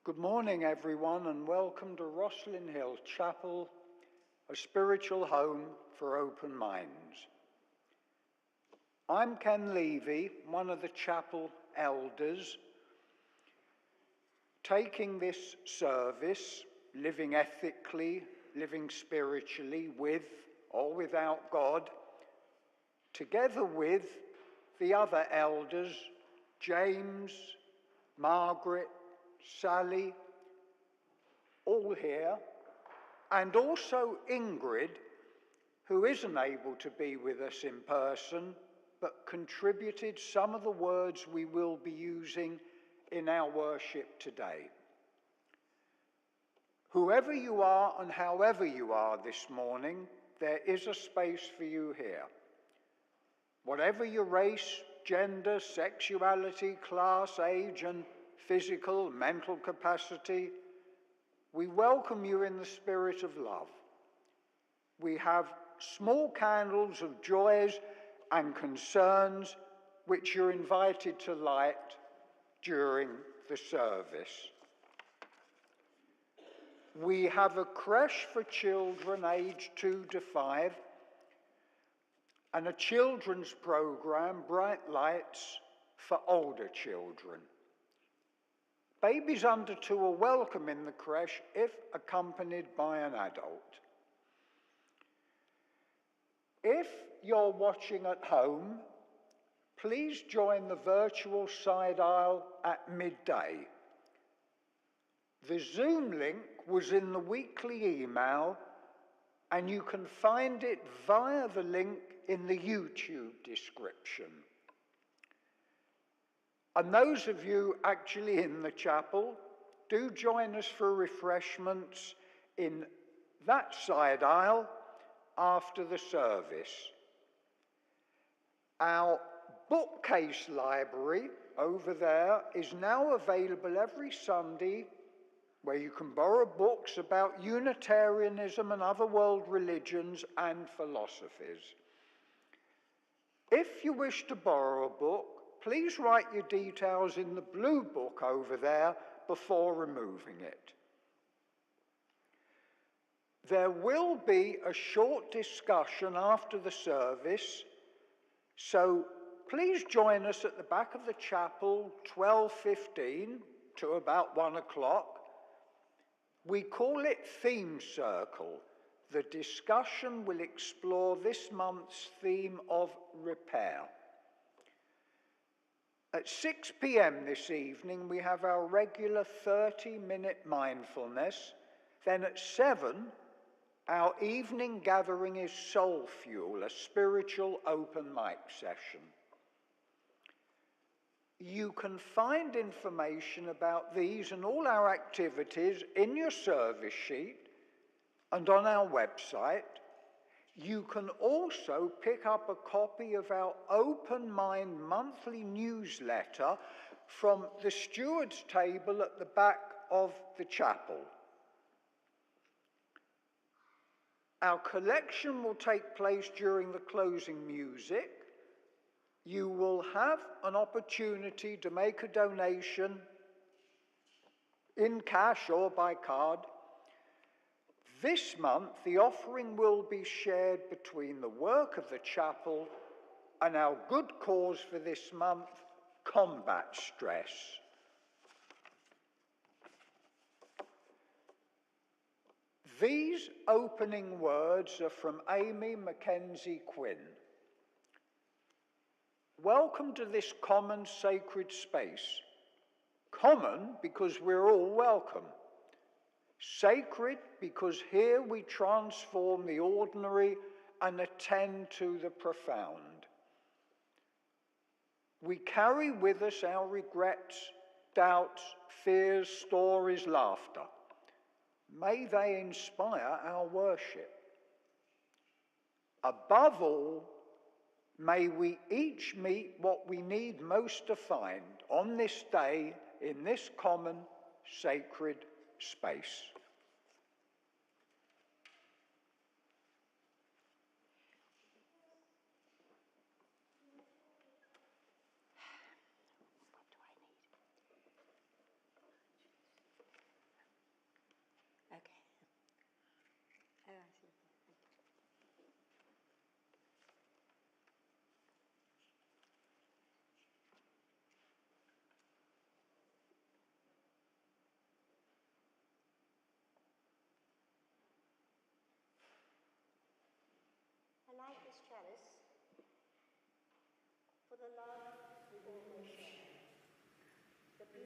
Good morning, everyone, and welcome to Rosslyn Hill Chapel, a spiritual home for open minds. I'm Ken Levy, one of the chapel elders, taking this service, living ethically, living spiritually, with or without God, together with the other elders, James, Margaret, Sally, all here, and also Ingrid, who isn't able to be with us in person, but contributed some of the words we will be using in our worship today. Whoever you are and however you are this morning, there is a space for you here. Whatever your race, gender, sexuality, class, age, and physical, mental capacity, we welcome you in the spirit of love. We have small candles of joys and concerns which you're invited to light during the service. We have a creche for children aged 2 to 5 and a children's program, Bright Lights, for older children. Babies under 2 are welcome in the creche if accompanied by an adult. If you're watching at home, please join the virtual side aisle at midday. The Zoom link was in the weekly email, and you can find it via the link in the YouTube description. And those of you actually in the chapel, do join us for refreshments in that side aisle after the service. Our bookcase library over there is now available every Sunday, where you can borrow books about Unitarianism and other world religions and philosophies. If you wish to borrow a book, please write your details in the blue book over there before removing it. There will be a short discussion after the service, so please join us at the back of the chapel, 12:15 to about 1 o'clock. We call it Theme Circle. The discussion will explore this month's theme of repair. At 6 p.m. this evening, we have our regular 30-minute mindfulness. Then at 7, our evening gathering is Soul Fuel, a spiritual open mic session. You can find information about these and all our activities in your service sheet and on our website. You can also pick up a copy of our Open Mind monthly newsletter from the steward's table at the back of the chapel. Our collection will take place during the closing music. You will have an opportunity to make a donation in cash or by card. This month, the offering will be shared between the work of the chapel and our good cause for this month, combat stress. These opening words are from Amy Mackenzie Quinn. Welcome to this common sacred space. Common because we're all welcome. Sacred because here we transform the ordinary and attend to the profound. We carry with us our regrets, doubts, fears, stories, laughter. May they inspire our worship. Above all, may we each meet what we need most to find on this day in this common sacred space.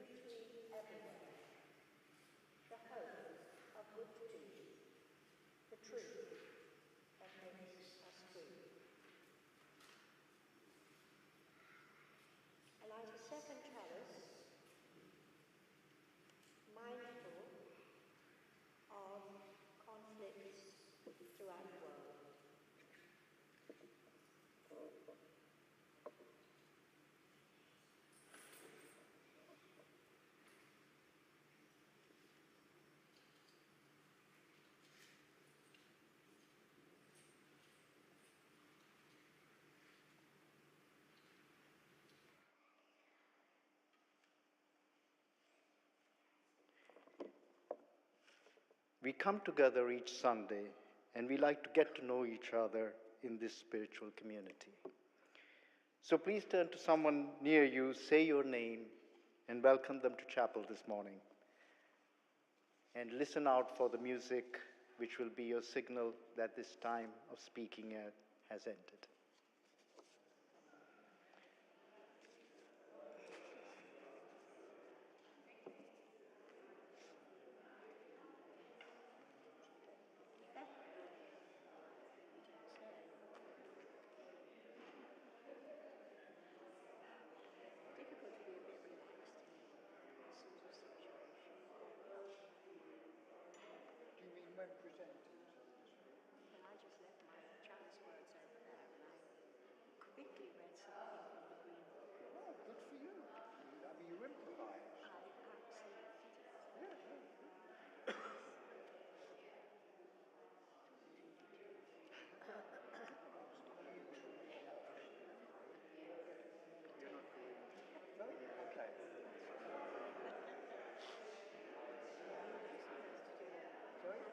beauty everywhere, the hope of good deeds, the truth that makes us free. I light a second chalice, mindful of conflicts throughout the world. We come together each Sunday, and we like to get to know each other in this spiritual community. So please turn to someone near you, say your name, and welcome them to chapel this morning. And listen out for the music, which will be your signal that this time of speaking has ended. When presenting? And I just left my chalice words over there, and I quickly read something from the Green Book. Oh, good for you. I mean, you improvise. I absolutely did. Yeah. You're not going. No? Okay. Sorry?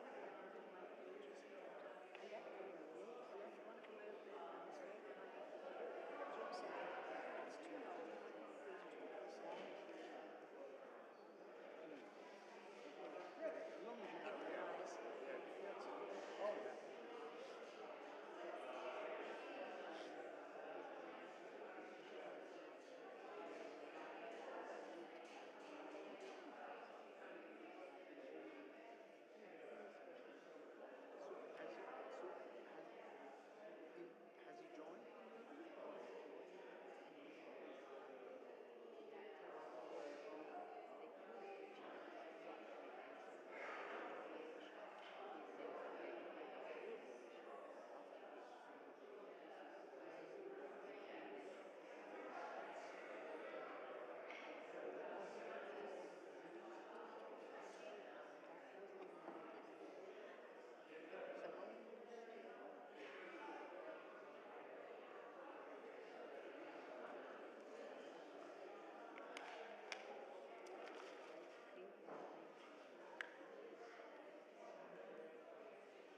Has he joined?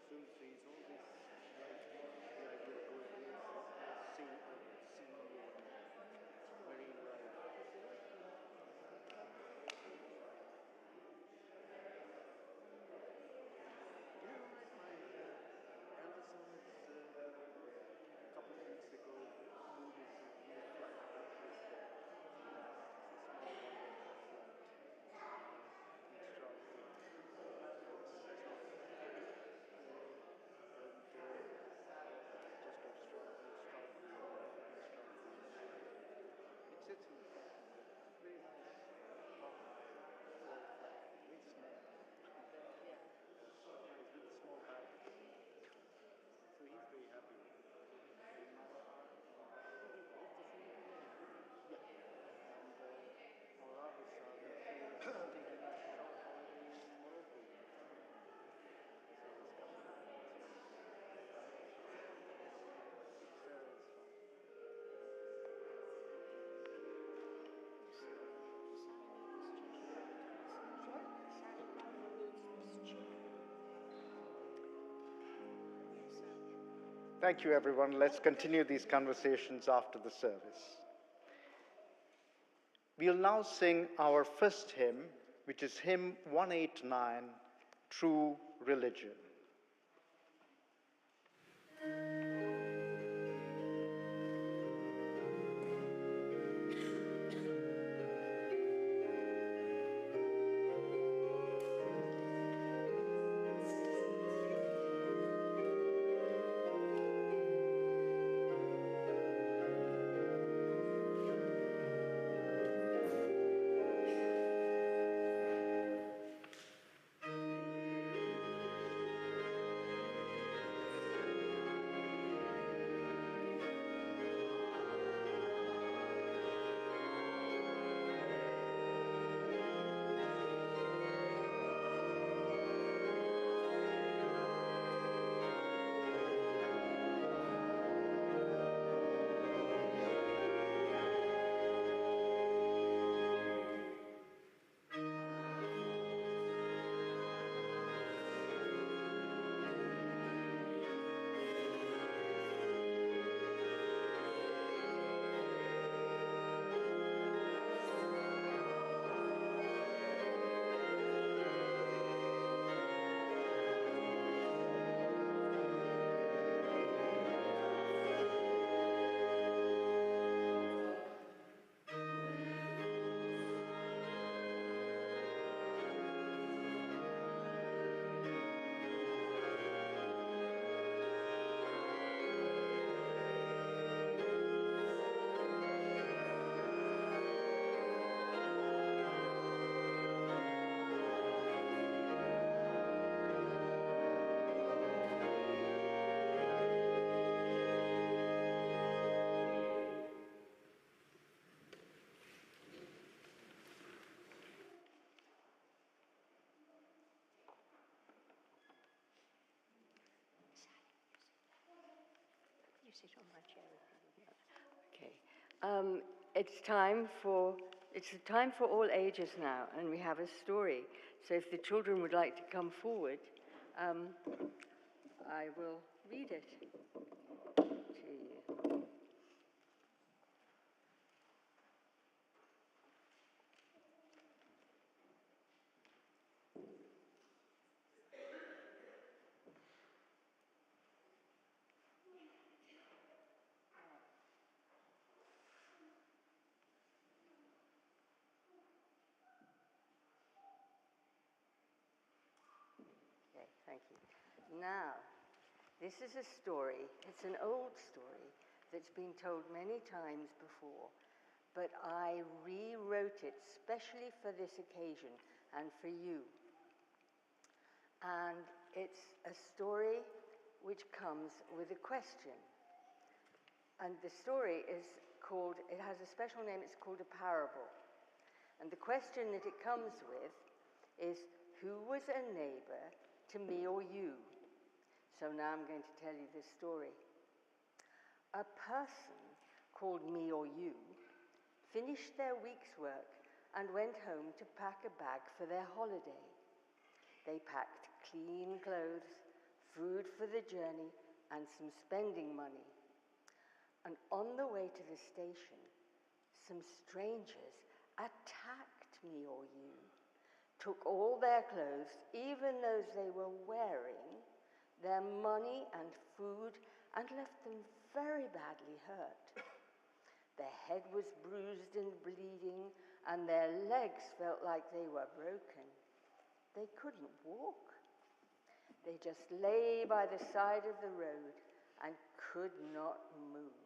So he's always like the idea of going there, sea, marine life. You know, my elder son is a couple of weeks ago moved into a new flat. It's a small one-bedroom flat in Stratford. It's not just off Stratford. It sits in a very nice half wall flat, very small. It's with a small balcony. So he's very happy with it. Yeah. And our other son is taking a short holiday in Morocco. So he's coming back. So it's fun. Thank you, everyone. Let's continue these conversations after the service. We'll now sing our first hymn, which is hymn 189, True Religion. sit on my chair if you would like. Okay. It's the time for all ages now, and we have a story. So if the children would like to come forward, I will read it to you. Okay, thank you. Now, this is a story. It's an old story that's been told many times before, but I rewrote it specially for this occasion and for you. And it's a story which comes with a question. And the story is called, it has a special name, it's called a parable. And the question that it comes with is, who was a neighbor to me or you? So now I'm going to tell you this story. A person called me or you finished their week's work and went home to pack a bag for their holiday. They packed clean clothes, food for the journey, and some spending money. And on the way to the station, some strangers attacked me or you, took all their clothes, even those they were wearing, their money and food, and left them very badly hurt. Their head was bruised and bleeding, and their legs felt like they were broken. They couldn't walk. They just lay by the side of the road and could not move.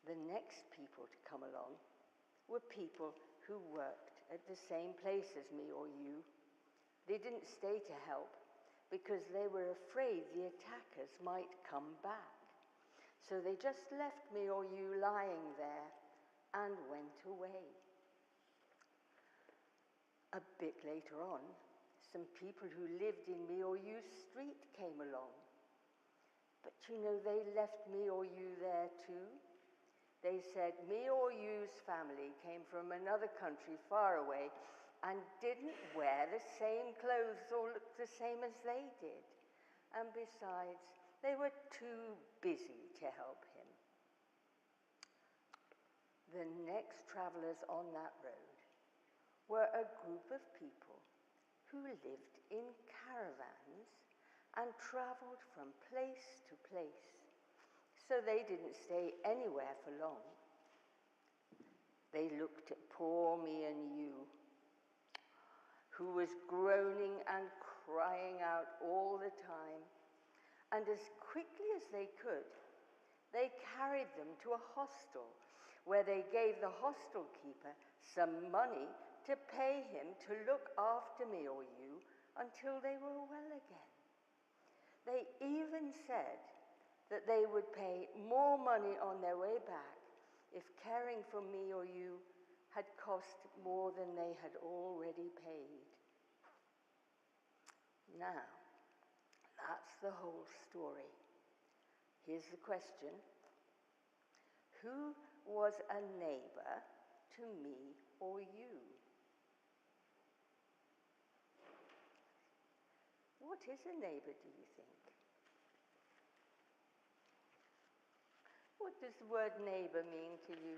The next people to come along were people who worked at the same place as me or you. They didn't stay to help because they were afraid the attackers might come back. So they just left me or you lying there and went away. A bit later on, some people who lived in me or you's street came along. But you know, they left me or you there too. They said me or you's family came from another country far away and didn't wear the same clothes or look the same as they did. And besides, they were too busy to help him. The next travelers on that road were a group of people who lived in caravans and traveled from place to place. So they didn't stay anywhere for long. They looked at poor me and you, who was groaning and crying out all the time. And as quickly as they could, they carried them to a hostel, where they gave the hostel keeper some money to pay him to look after me or you until they were well again. They even said that they would pay more money on their way back if caring for me or you had cost more than they had already paid. Now, that's the whole story. Here's the question. Who was a neighbor to me or you? What is a neighbor, do you think? What does the word neighbor mean to you?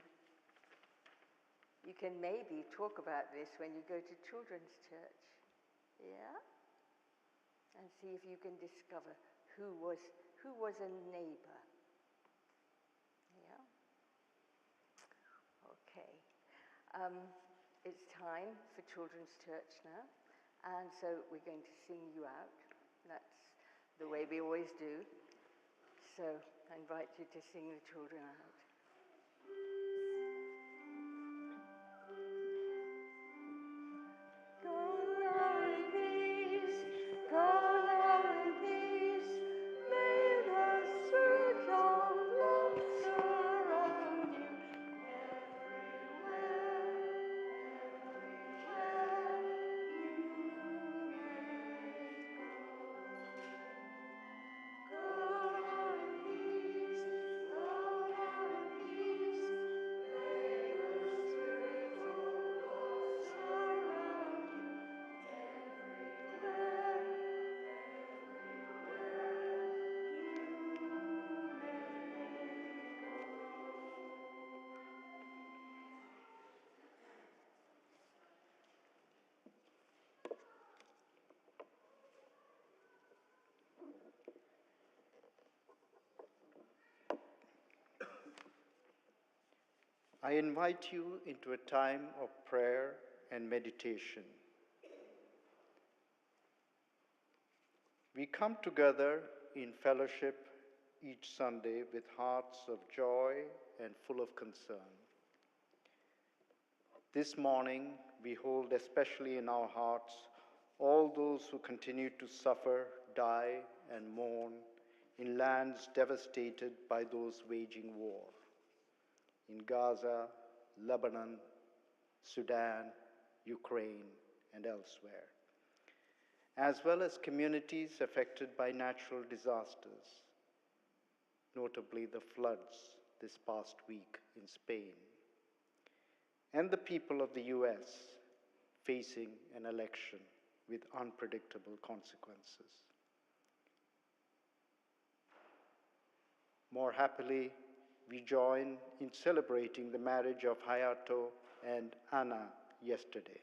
You can maybe talk about this when you go to children's church. Yeah? And see if you can discover who was a neighbor. Yeah? Okay. It's time for children's church now. And so we're going to sing you out. That's the way we always do. So I invite you to sing the children out. Go on, peace. I invite you into a time of prayer and meditation. We come together in fellowship each Sunday with hearts of joy and full of concern. This morning, we hold especially in our hearts all those who continue to suffer, die, and mourn in lands devastated by those waging war. In Gaza, Lebanon, Sudan, Ukraine, and elsewhere, as well as communities affected by natural disasters, notably the floods this past week in Spain, and the people of the US facing an election with unpredictable consequences. More happily, we join in celebrating the marriage of Hayato and Anna yesterday.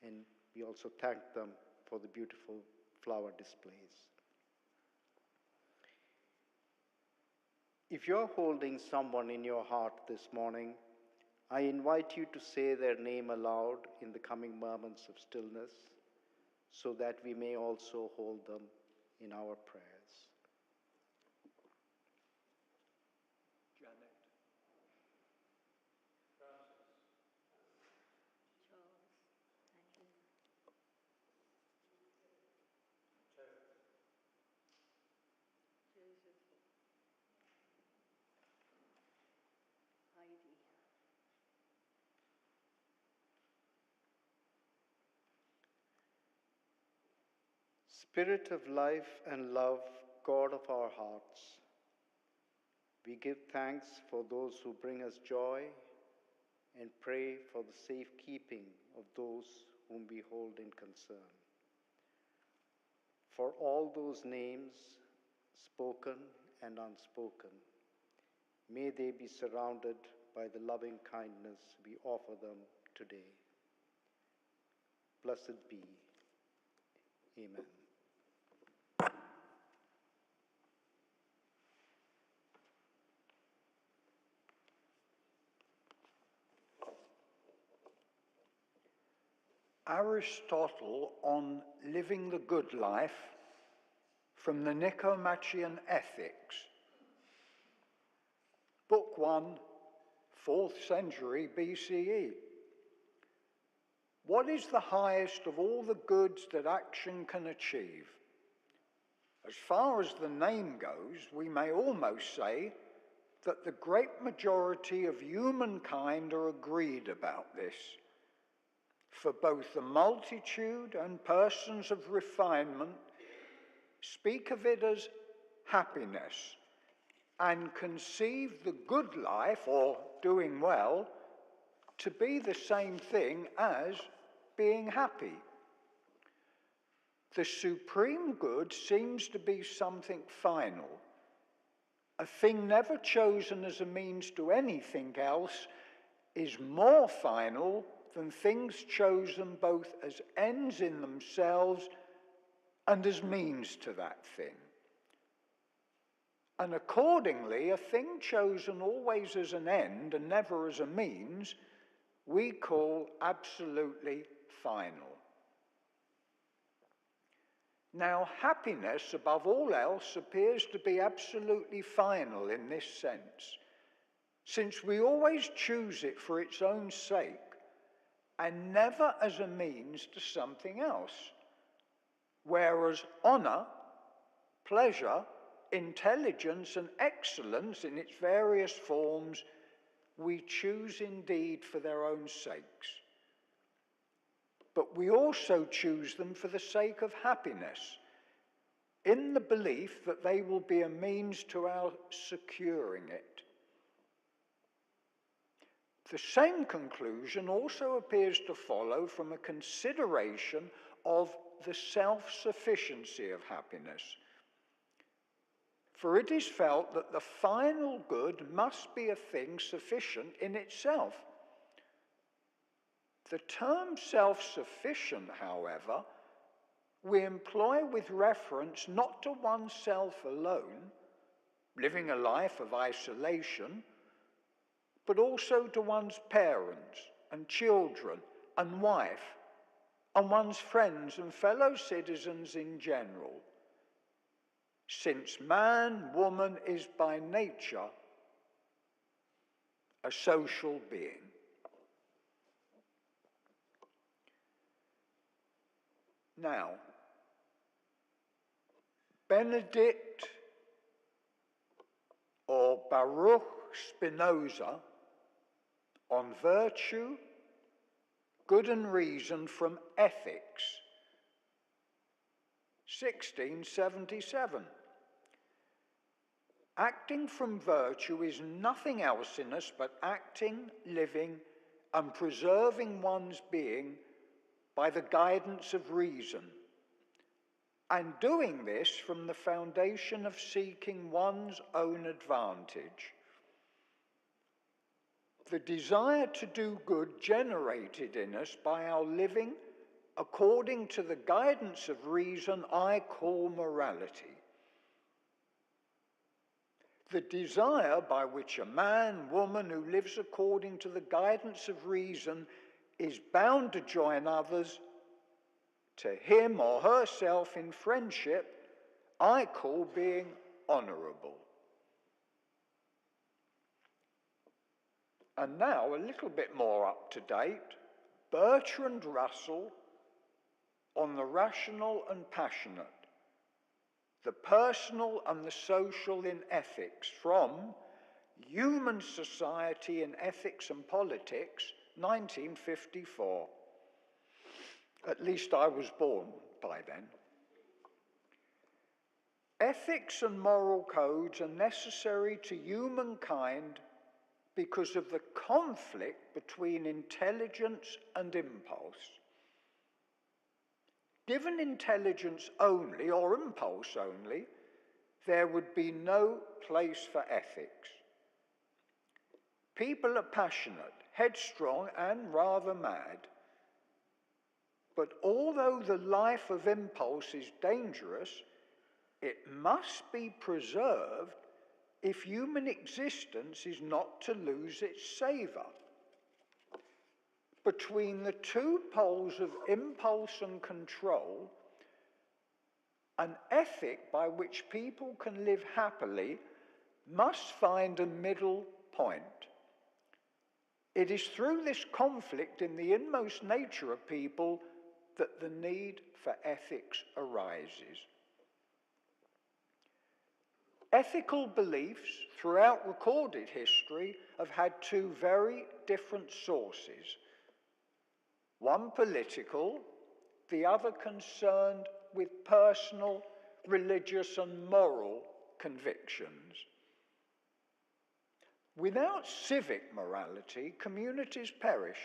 And we also thank them for the beautiful flower displays. If you're holding someone in your heart this morning, I invite you to say their name aloud in the coming moments of stillness so that we may also hold them in our prayers. Janet. Spirit of life and love, God of our hearts, we give thanks for those who bring us joy and pray for the safekeeping of those whom we hold in concern. For all those names, spoken and unspoken, may they be surrounded by the loving kindness we offer them today. Blessed be. Amen. Aristotle on living the good life from the Nicomachean Ethics. Book 1, 4th century BCE. What is the highest of all the goods that action can achieve? As far as the name goes, we may almost say that the great majority of humankind are agreed about this. For both the multitude and persons of refinement speak of it as happiness and conceive the good life, or doing well, to be the same thing as being happy. The supreme good seems to be something final, a thing never chosen as a means to anything else is more final than things chosen both as ends in themselves and as means to that thing. And accordingly, a thing chosen always as an end and never as a means, we call absolutely final. Now, happiness, above all else, appears to be absolutely final in this sense, since we always choose it for its own sake and never as a means to something else. Whereas honor, pleasure, intelligence, and excellence in its various forms, we choose indeed for their own sakes. But we also choose them for the sake of happiness, in the belief that they will be a means to our securing it. The same conclusion also appears to follow from a consideration of the self-sufficiency of happiness. For it is felt that the final good must be a thing sufficient in itself. The term self-sufficient, however, we employ with reference not to oneself alone, living a life of isolation, but also to one's parents and children and wife and one's friends and fellow citizens in general, since man, woman is by nature a social being. Now, Benedict or Baruch Spinoza on virtue, good and reason from Ethics, 1677. Acting from virtue is nothing else in us but acting, living, and preserving one's being by the guidance of reason, and doing this from the foundation of seeking one's own advantage. The desire to do good generated in us by our living according to the guidance of reason I call morality. The desire by which a man, woman who lives according to the guidance of reason is bound to join others to him or herself in friendship, I call being honourable. And now, a little bit more up to date, Bertrand Russell on the rational and passionate, the personal and the social in ethics, from Human Society in Ethics and Politics, 1954. At least I was born by then. Ethics and moral codes are necessary to humankind because of the conflict between intelligence and impulse. Given intelligence only, or impulse only, there would be no place for ethics. People are passionate, headstrong, and rather mad. But although the life of impulse is dangerous, it must be preserved if human existence is not to lose its savour. Between the two poles of impulse and control, an ethic by which people can live happily must find a middle point. It is through this conflict in the inmost nature of people that the need for ethics arises. Ethical beliefs throughout recorded history have had two very different sources. One political, the other concerned with personal, religious, and moral convictions. Without civic morality, communities perish.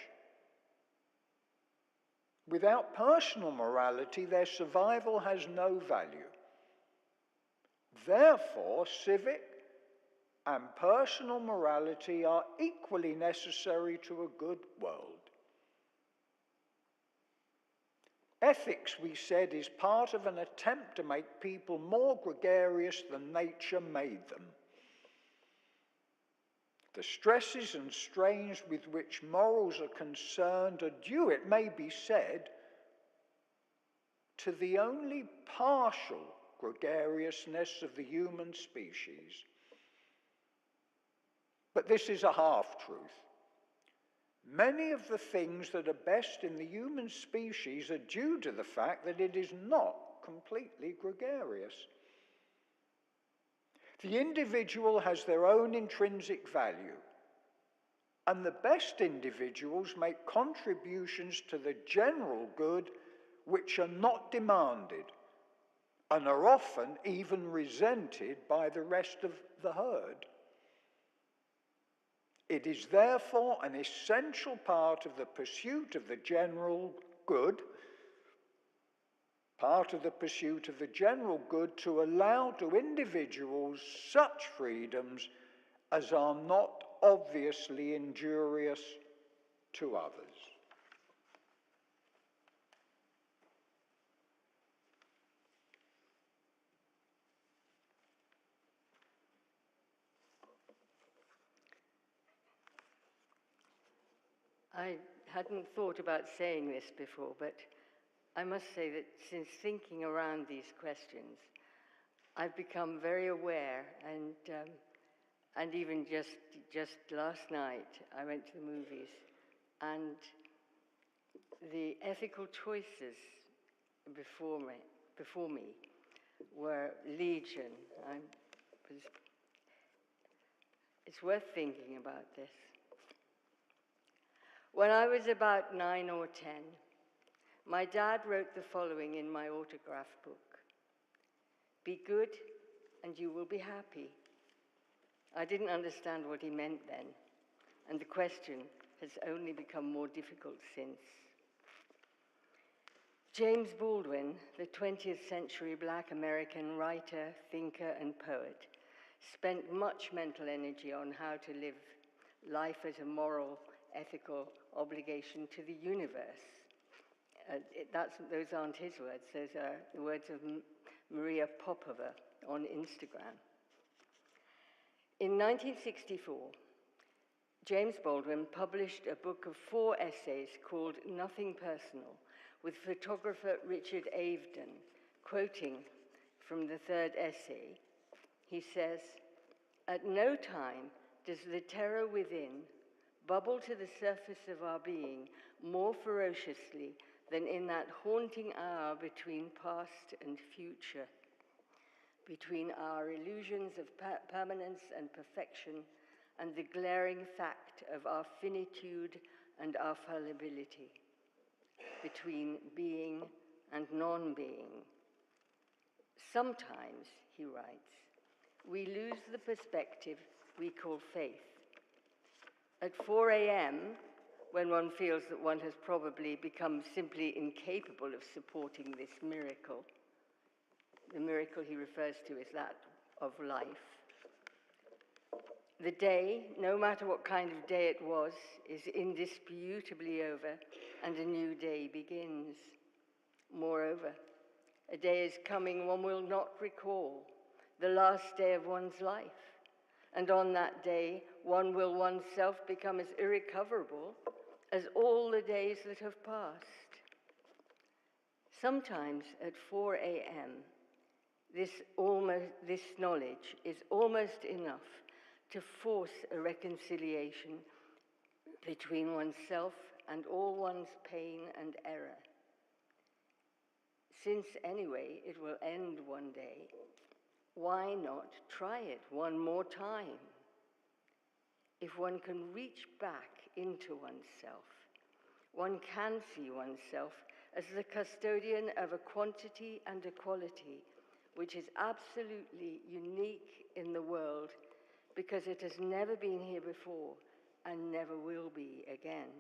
Without personal morality, their survival has no value. Therefore, civic and personal morality are equally necessary to a good world. Ethics, we said, is part of an attempt to make people more gregarious than nature made them. The stresses and strains with which morals are concerned are due, it may be said, to the only partial gregariousness of the human species. But this is a half-truth. Many of the things that are best in the human species are due to the fact that it is not completely gregarious. The individual has their own intrinsic value, and the best individuals make contributions to the general good which are not demanded and are often even resented by the rest of the herd. It is therefore an essential part of the pursuit of the general good, to allow to individuals such freedoms as are not obviously injurious to others. I hadn't thought about saying this before, but I must say that since thinking around these questions, I've become very aware, and even just last night, I went to the movies, and the ethical choices before me were legion. It's worth thinking about this. When I was about 9 or 10, my dad wrote the following in my autograph book: "Be good and you will be happy." I didn't understand what he meant then, and the question has only become more difficult since. James Baldwin, the 20th century Black American writer, thinker, and poet, spent much mental energy on how to live life as a moral, ethical obligation to the universe. Those aren't his words, those are the words of Maria Popova on Instagram. In 1964, James Baldwin published a book of 4 essays called Nothing Personal, with photographer Richard Avedon. Quoting from the 3rd essay, he says, "At no time does the terror within bubble to the surface of our being more ferociously than in that haunting hour between past and future, between our illusions of permanence and perfection and the glaring fact of our finitude and our fallibility, between being and non-being. Sometimes," he writes, "we lose the perspective we call faith. At 4 a.m., when one feels that one has probably become simply incapable of supporting this miracle, the miracle he refers to is that of life. The day, no matter what kind of day it was, is indisputably over, and a new day begins. Moreover, a day is coming one will not recall, the last day of one's life, and on that day one will oneself become as irrecoverable as all the days that have passed. Sometimes at 4 a.m., this knowledge is almost enough to force a reconciliation between oneself and all one's pain and error. Since anyway it will end one day, why not try it one more time? If one can reach back into oneself, one can see oneself as the custodian of a quantity and a quality which is absolutely unique in the world because it has never been here before and never will be again.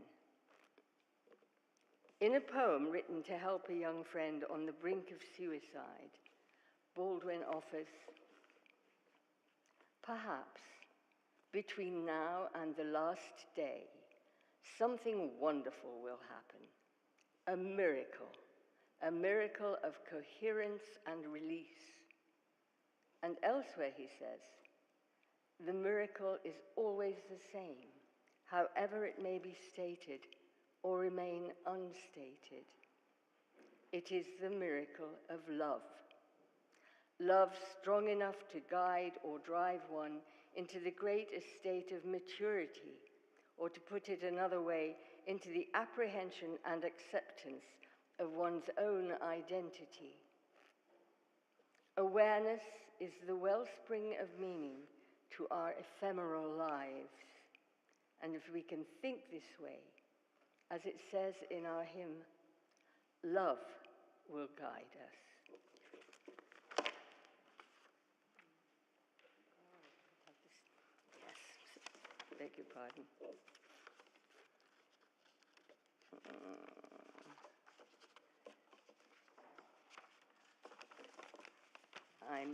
In a poem written to help a young friend on the brink of suicide, Baldwin offers, "Perhaps between now and the last day, something wonderful will happen. A miracle of coherence and release." And elsewhere he says, "The miracle is always the same, however it may be stated or remain unstated. It is the miracle of love. Love strong enough to guide or drive one into the great estate of maturity, or to put it another way, into the apprehension and acceptance of one's own identity. Awareness is the wellspring of meaning to our ephemeral lives. And if we can think this way, as it says in our hymn, love will guide us." Yes, beg your pardon. I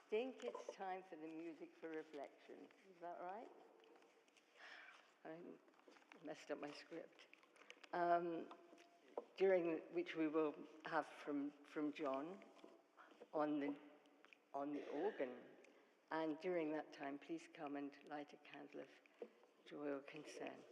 think it's time for the music for reflection. Is that right? I messed up my script. During which we will have from John on the organ. And during that time, please come and light a candle of joy or concern.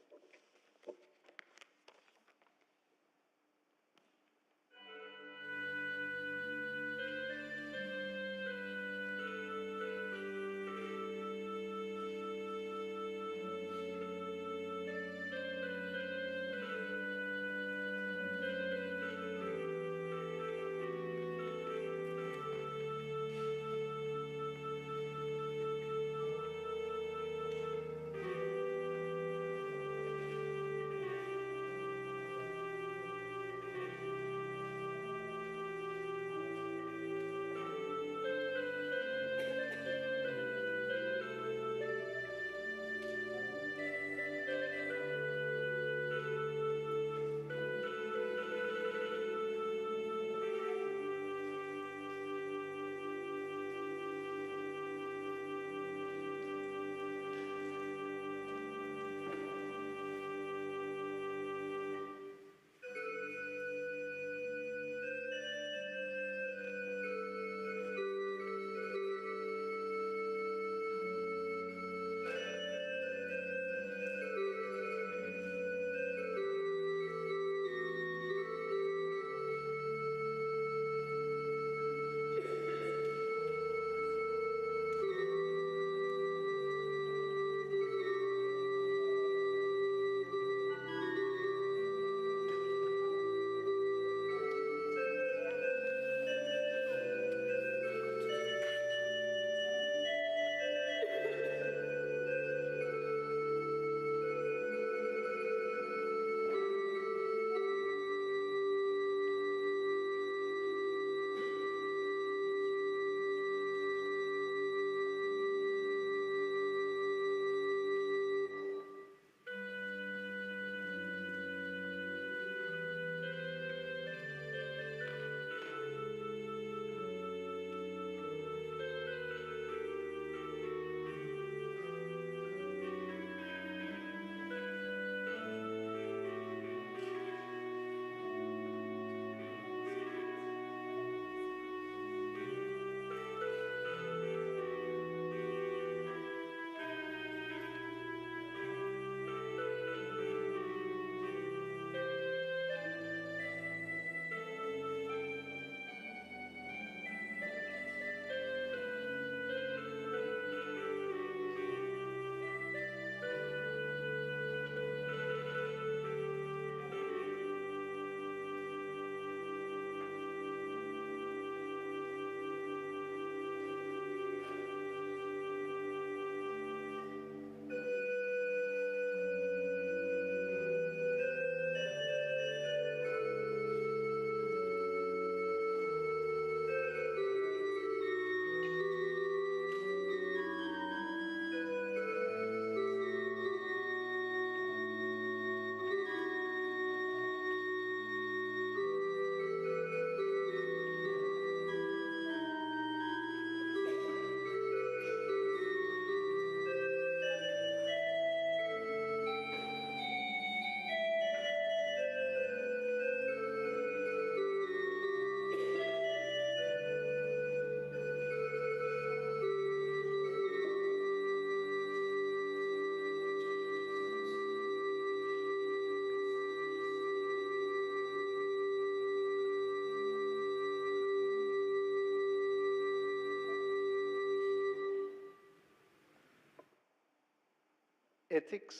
ethics,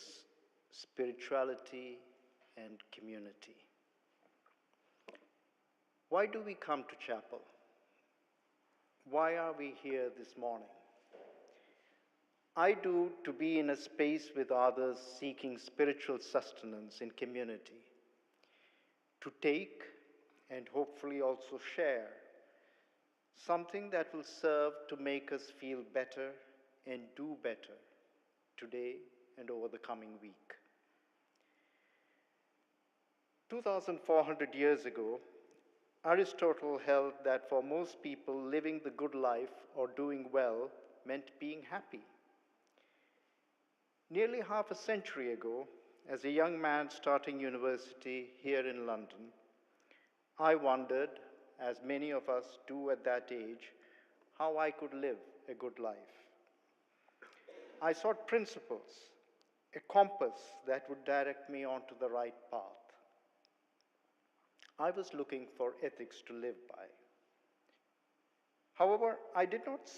spirituality, and community. Why do we come to chapel? Why are we here this morning? I do to be in a space with others seeking spiritual sustenance in community, to take and hopefully also share something that will serve to make us feel better and do better today and over the coming week. 2,400 years ago, Aristotle held that for most people, living the good life or doing well meant being happy. Nearly half a century ago, as a young man starting university here in London, I wondered, as many of us do at that age, how I could live a good life. I sought principles, a compass that would direct me onto the right path. I was looking for ethics to live by. However, I did not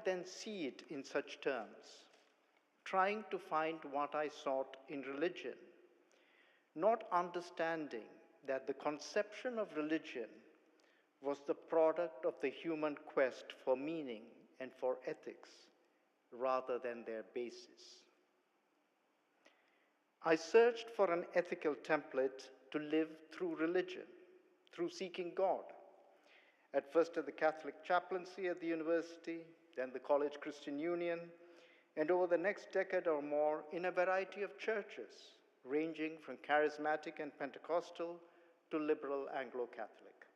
then see it in such terms, trying to find what I sought in religion, not understanding that the conception of religion was the product of the human quest for meaning and for ethics, rather than their basis. I searched for an ethical template to live through religion, through seeking God. At first at the Catholic chaplaincy at the university, then the College Christian Union, and over the next decade or more in a variety of churches, ranging from charismatic and Pentecostal to liberal Anglo-Catholic.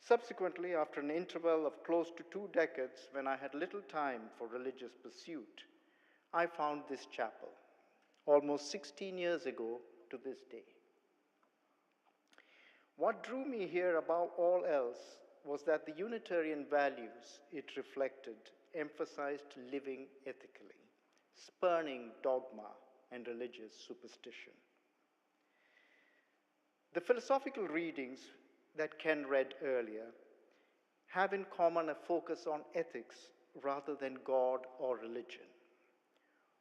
Subsequently, after an interval of close to 2 decades when I had little time for religious pursuit, I found this chapel, almost 16 years ago to this day. What drew me here above all else was that the Unitarian values it reflected emphasized living ethically, spurning dogma and religious superstition. The philosophical readings that Ken read earlier have in common a focus on ethics rather than God or religion,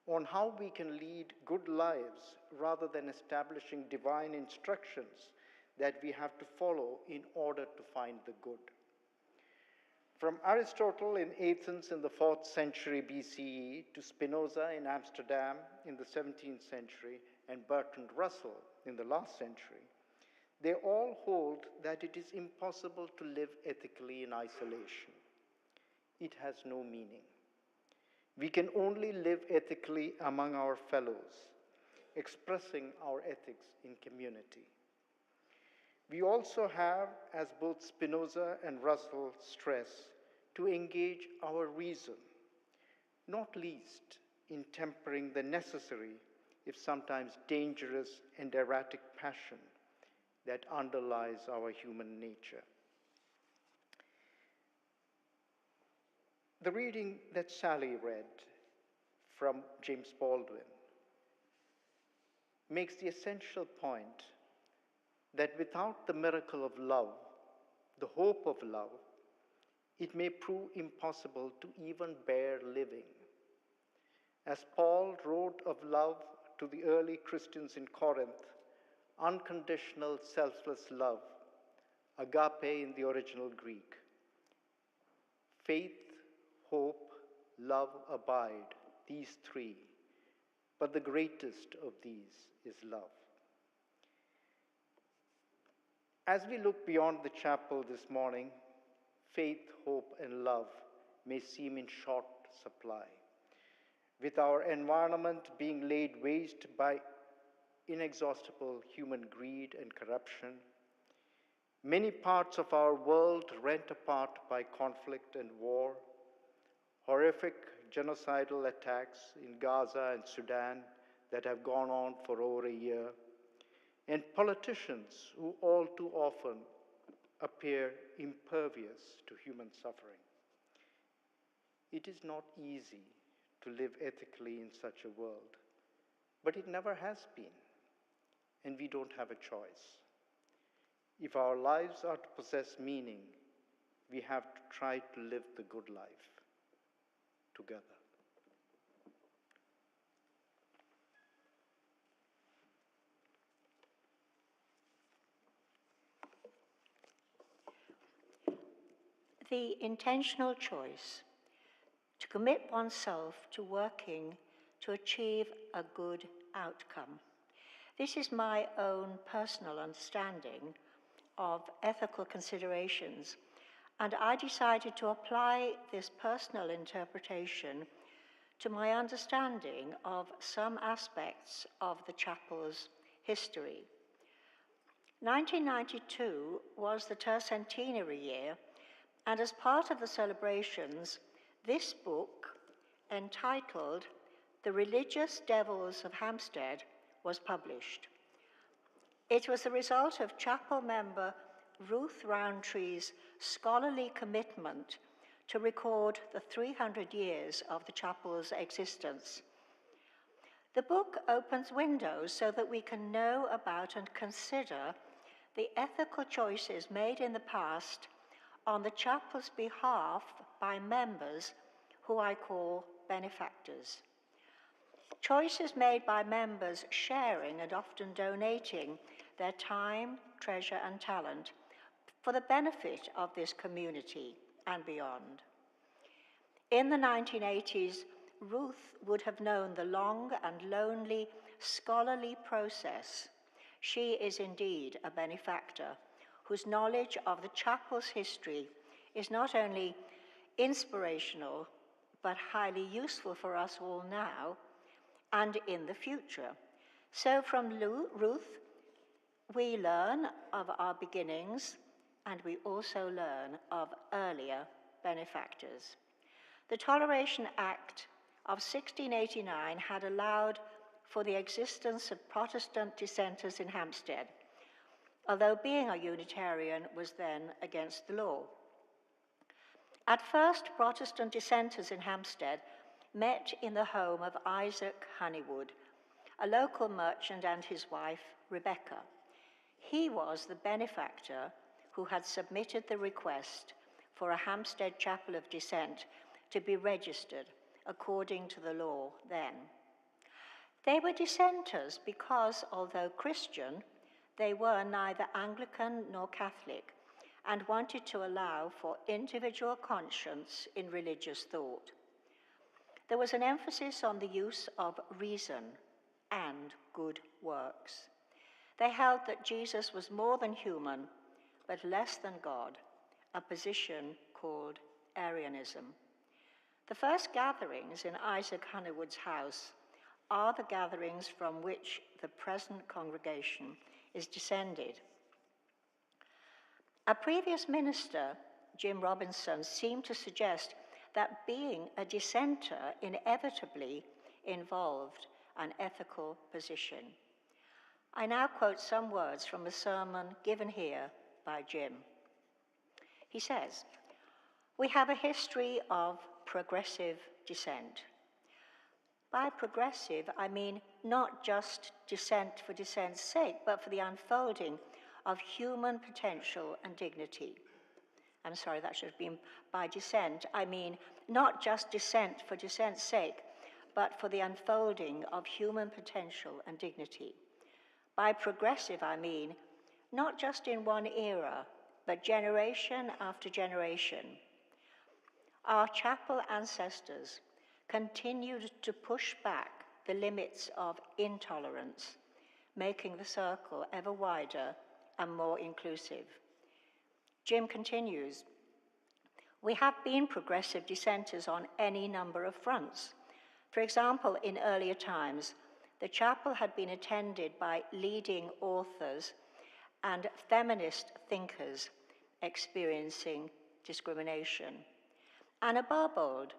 on how we can lead good lives rather than establishing divine instructions that we have to follow in order to find the good. From Aristotle in Athens in the 4th century BCE to Spinoza in Amsterdam in the 17th century and Bertrand Russell in the last century, they all hold that it is impossible to live ethically in isolation. It has no meaning. We can only live ethically among our fellows, expressing our ethics in community. We also have, as both Spinoza and Russell stress, to engage our reason, not least in tempering the necessary, if sometimes dangerous and erratic passion that underlies our human nature. The reading that Sally read from James Baldwin makes the essential point that without the miracle of love, the hope of love, it may prove impossible to even bear living. As Paul wrote of love to the early Christians in Corinth, unconditional, selfless love, agape in the original Greek. Faith, hope, love abide, these three, but the greatest of these is love. As we look beyond the chapel this morning, faith, hope, and love may seem in short supply. With our environment being laid waste by inexhaustible human greed and corruption, many parts of our world rent apart by conflict and war, horrific genocidal attacks in Gaza and Sudan that have gone on for over a year, and politicians who all too often appear impervious to human suffering. It is not easy to live ethically in such a world, but it never has been, and we don't have a choice. If our lives are to possess meaning, we have to try to live the good life together. the intentional choice to commit oneself to working to achieve a good outcome. This is my own personal understanding of ethical considerations, and I decided to apply this personal interpretation to my understanding of some aspects of the chapel's history. 1992 was the tercentenary year, and as part of the celebrations, this book, entitled The Religious Devils of Hampstead, was published. It was the result of chapel member Ruth Roundtree's scholarly commitment to record the 300 years of the chapel's existence. The book opens windows so that we can know about and consider the ethical choices made in the past on the chapel's behalf by members who I call benefactors. Choices made by members sharing and often donating their time, treasure, and talent for the benefit of this community and beyond. In the 1980s, Ruth would have known the long and lonely scholarly process. She is indeed a benefactor whose knowledge of the chapel's history is not only inspirational, but highly useful for us all now and in the future. So from Ruth, we learn of our beginnings, and we also learn of earlier benefactors. The Toleration Act of 1689 had allowed for the existence of Protestant dissenters in Hampstead, although being a Unitarian was then against the law. At first, Protestant dissenters in Hampstead met in the home of Isaac Honeywood, a local merchant, and his wife, Rebecca. He was the benefactor who had submitted the request for a Hampstead Chapel of Dissent to be registered according to the law then. They were dissenters because, although Christian, they were neither Anglican nor Catholic and wanted to allow for individual conscience in religious thought. There was an emphasis on the use of reason and good works. They held that Jesus was more than human, but less than God, a position called Arianism. The first gatherings in Isaac Honeywood's house are the gatherings from which the present congregation is descended. A previous minister, Jim Robinson, seemed to suggest that being a dissenter inevitably involved an ethical position. I now quote some words from a sermon given here by Jim. He says, "We have a history of progressive dissent. By progressive, I mean not just dissent for dissent's sake, but for the unfolding of human potential and dignity. I'm sorry, that should have been by dissent. I mean not just dissent for dissent's sake, but for the unfolding of human potential and dignity. By progressive, I mean not just in one era, but generation after generation. Our chapel ancestors continued to push back the limits of intolerance, making the circle ever wider and more inclusive." Jim continues, "We have been progressive dissenters on any number of fronts. For example, in earlier times, the chapel had been attended by leading authors and feminist thinkers experiencing discrimination. Anna Barbauld,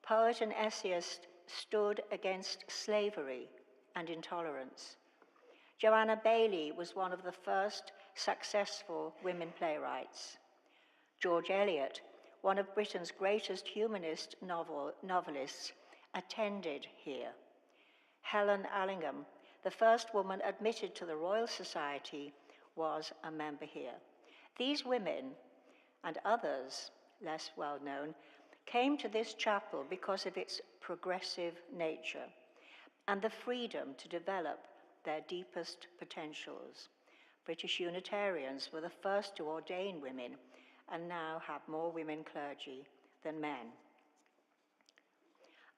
poet and essayist, stood against slavery and intolerance. Joanna Baillie was one of the first successful women playwrights. George Eliot, one of Britain's greatest humanist novelists, attended here. Helen Allingham, the first woman admitted to the Royal Society, was a member here. These women, and others less well known, came to this chapel because of its progressive nature and the freedom to develop their deepest potentials. British Unitarians were the first to ordain women, and now have more women clergy than men.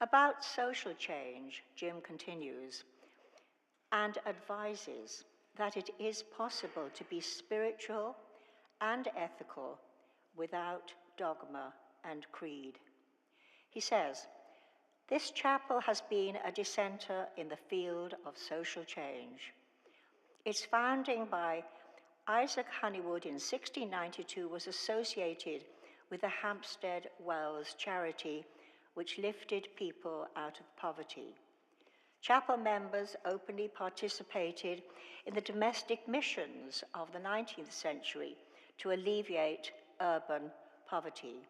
About social change, Jim continues and advises that it is possible to be spiritual and ethical without dogma and creed. He says, "This chapel has been a dissenter in the field of social change. Its founding by Isaac Honeywood in 1692 was associated with the Hampstead Wells charity, which lifted people out of poverty. Chapel members openly participated in the domestic missions of the 19th century to alleviate urban poverty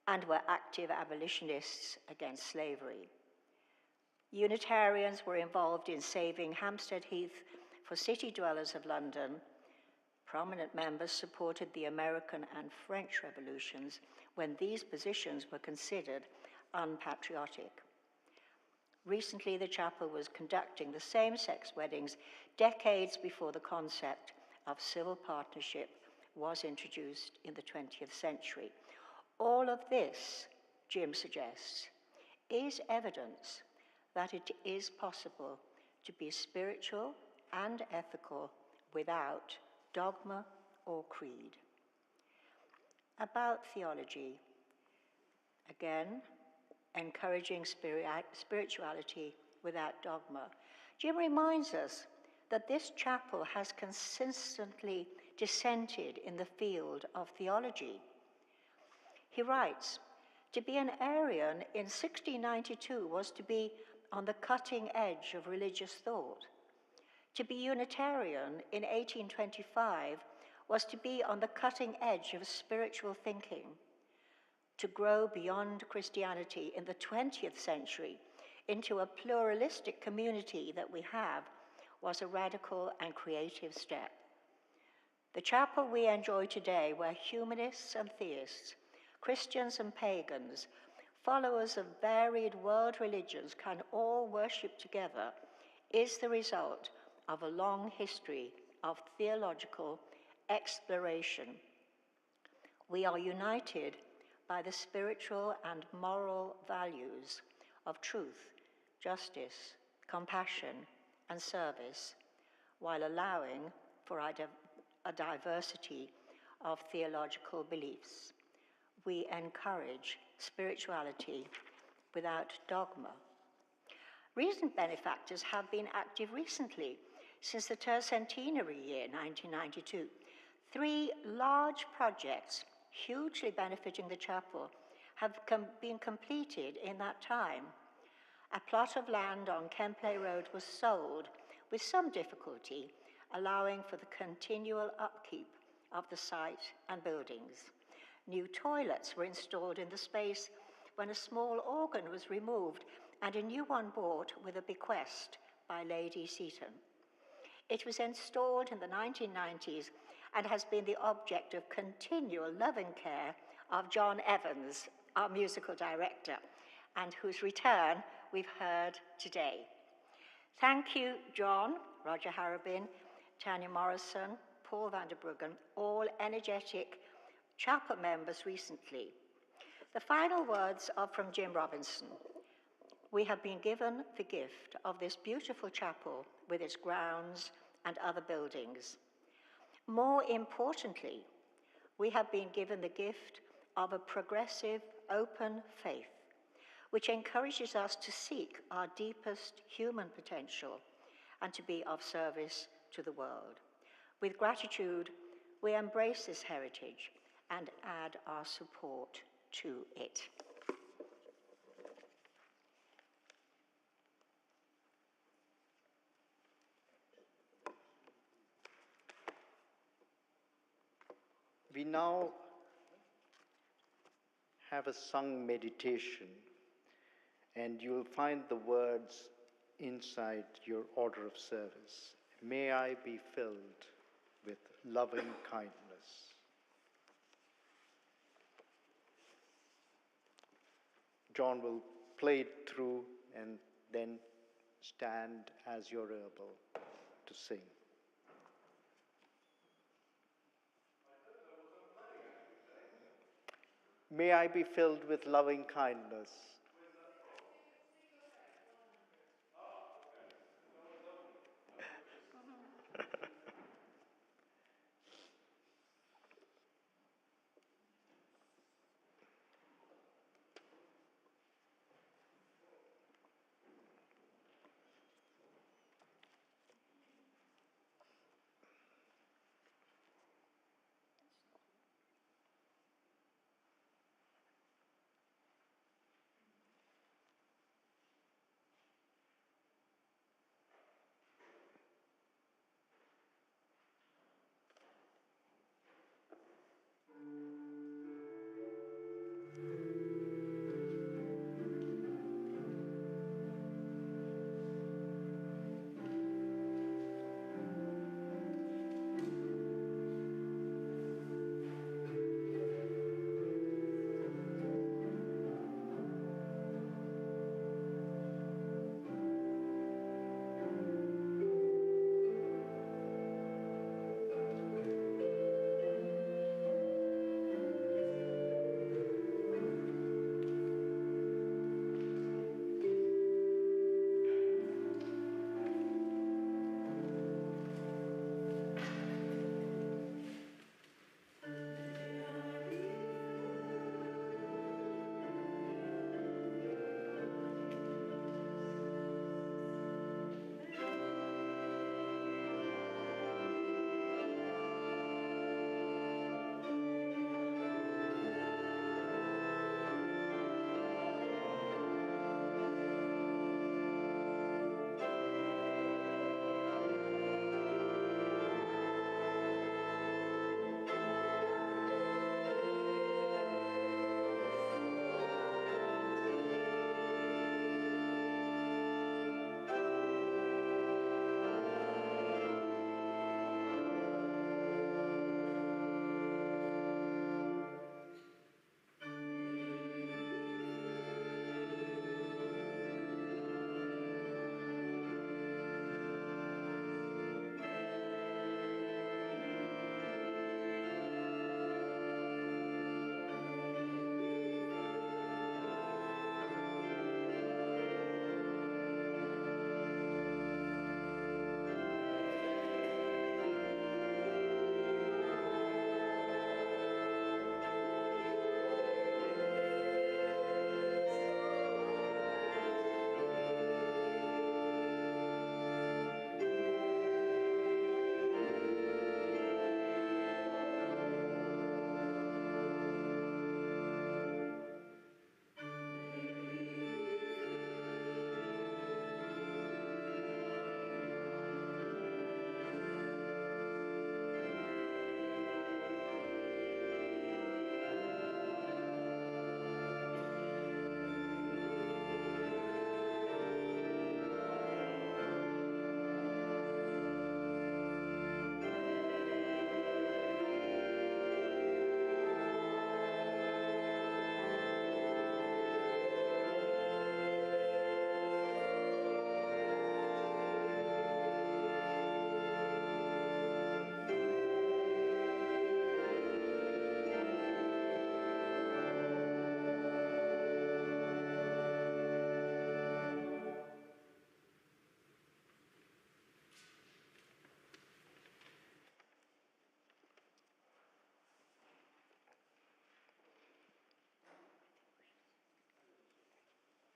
and were active abolitionists against slavery. Unitarians were involved in saving Hampstead Heath for city dwellers of London. Prominent members supported the American and French revolutions when these positions were considered unpatriotic. Recently, the chapel was conducting the same-sex weddings decades before the concept of civil partnership was introduced in the 20th century. All of this, Jim suggests, is evidence that it is possible to be spiritual and ethical without dogma or creed. About theology, again, encouraging spirituality without dogma, Jim reminds us that this chapel has consistently dissented in the field of theology. He writes, "To be an Arian in 1692 was to be on the cutting edge of religious thought. To be Unitarian in 1825 was to be on the cutting edge of spiritual thinking. To grow beyond Christianity in the 20th century into a pluralistic community that we have was a radical and creative step. The chapel we enjoy today, where humanists and theists, Christians and pagans, followers of varied world religions can all worship together, is the result of a long history of theological exploration. We are united by the spiritual and moral values of truth, justice, compassion, and service, while allowing for a diversity of theological beliefs. We encourage spirituality without dogma." Recent benefactors have been active recently, since the tercentenary year, 1992. 3 large projects hugely benefiting the chapel have been completed in that time. A plot of land on Kempley Road was sold with some difficulty, allowing for the continual upkeep of the site and buildings. New toilets were installed in the space when a small organ was removed and a new one bought with a bequest by Lady Seaton. It was installed in the 1990s and has been the object of continual loving care of John Evans, our musical director, and whose return we've heard today. Thank you, John, Roger Harrobin, Tanya Morrison, Paul van der Bruggen, all energetic chapel members recently. The final words are from Jim Robinson. "We have been given the gift of this beautiful chapel with its grounds and other buildings. More importantly, we have been given the gift of a progressive, open faith, which encourages us to seek our deepest human potential and to be of service to the world. With gratitude, we embrace this heritage and add our support to it." We now have a sung meditation, and you'll find the words inside your order of service. May I be filled with loving kindness. John will play it through and then stand as you're able to sing. May I be filled with loving kindness.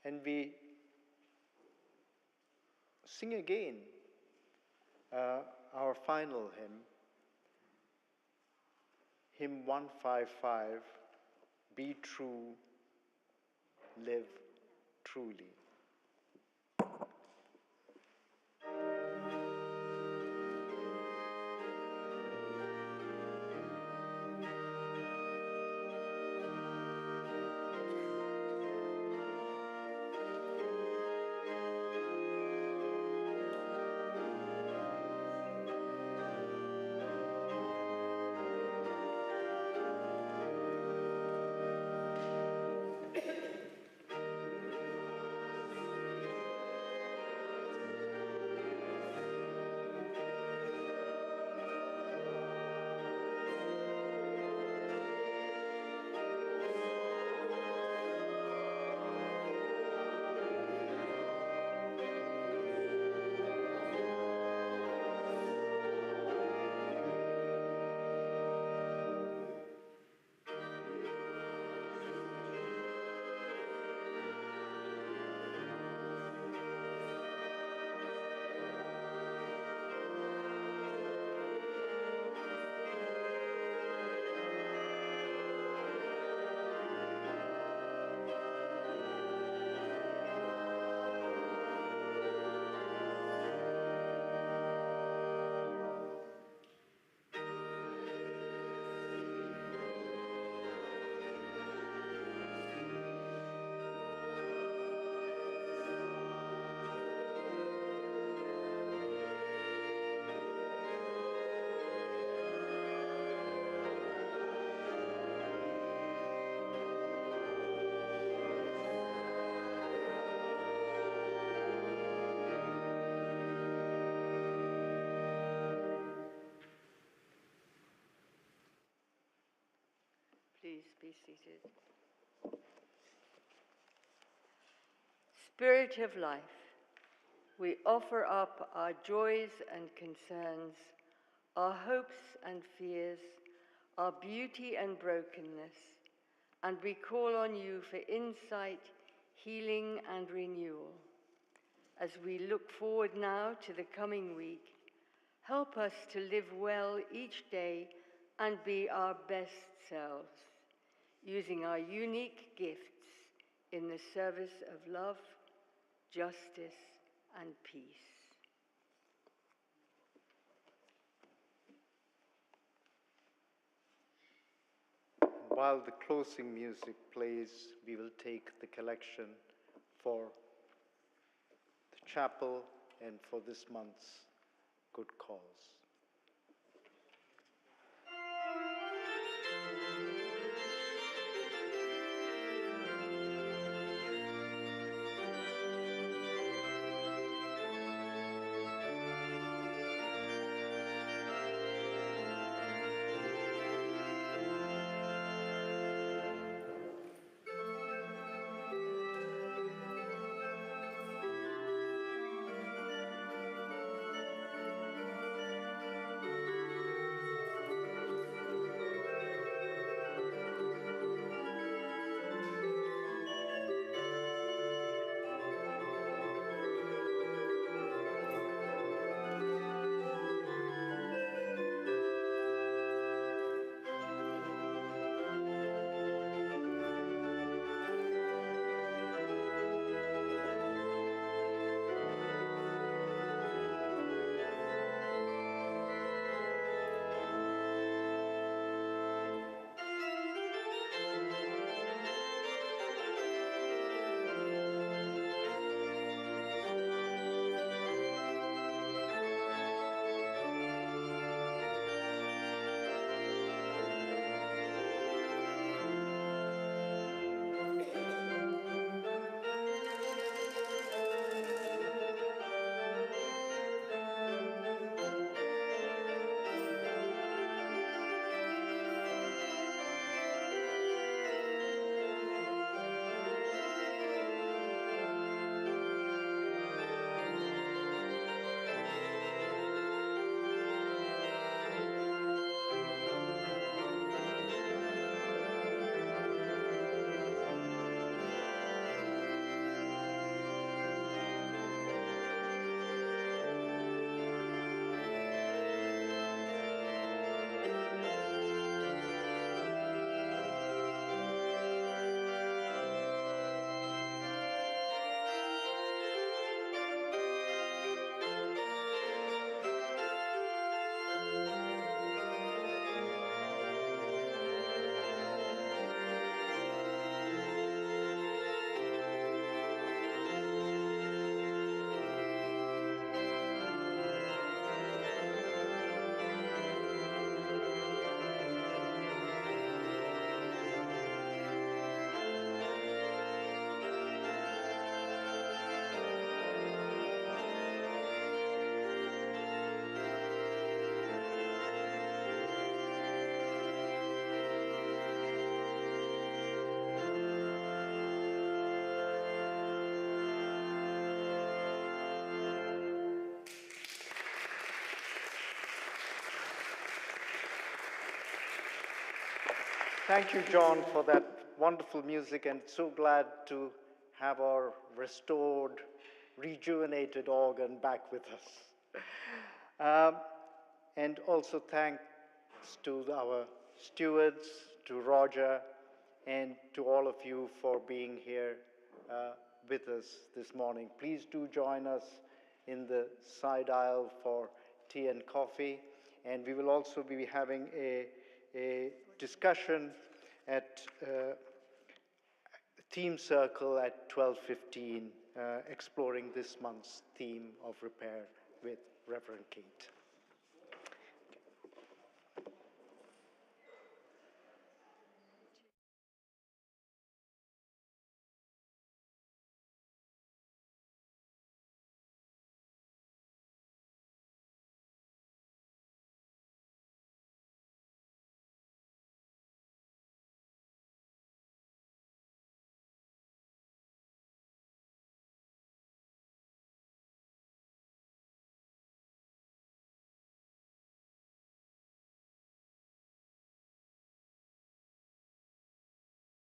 And we sing again our final hymn, hymn 155, Be True, Live Truly. Please be seated. Spirit of life, we offer up our joys and concerns, our hopes and fears, our beauty and brokenness, and we call on you for insight, healing, and renewal. As we look forward now to the coming week, help us to live well each day and be our best selves, using our unique gifts in the service of love, justice, and peace. While the closing music plays, we will take the collection for the chapel and for this month's good cause. Thank you, John, for that wonderful music, and so glad to have our restored, rejuvenated organ back with us. And also thanks to our stewards, to Roger, and to all of you for being here with us this morning. Please do join us in the side aisle for tea and coffee, and we will also be having a discussion at Theme Circle at 12:15, exploring this month's theme of repair with Reverend Kate.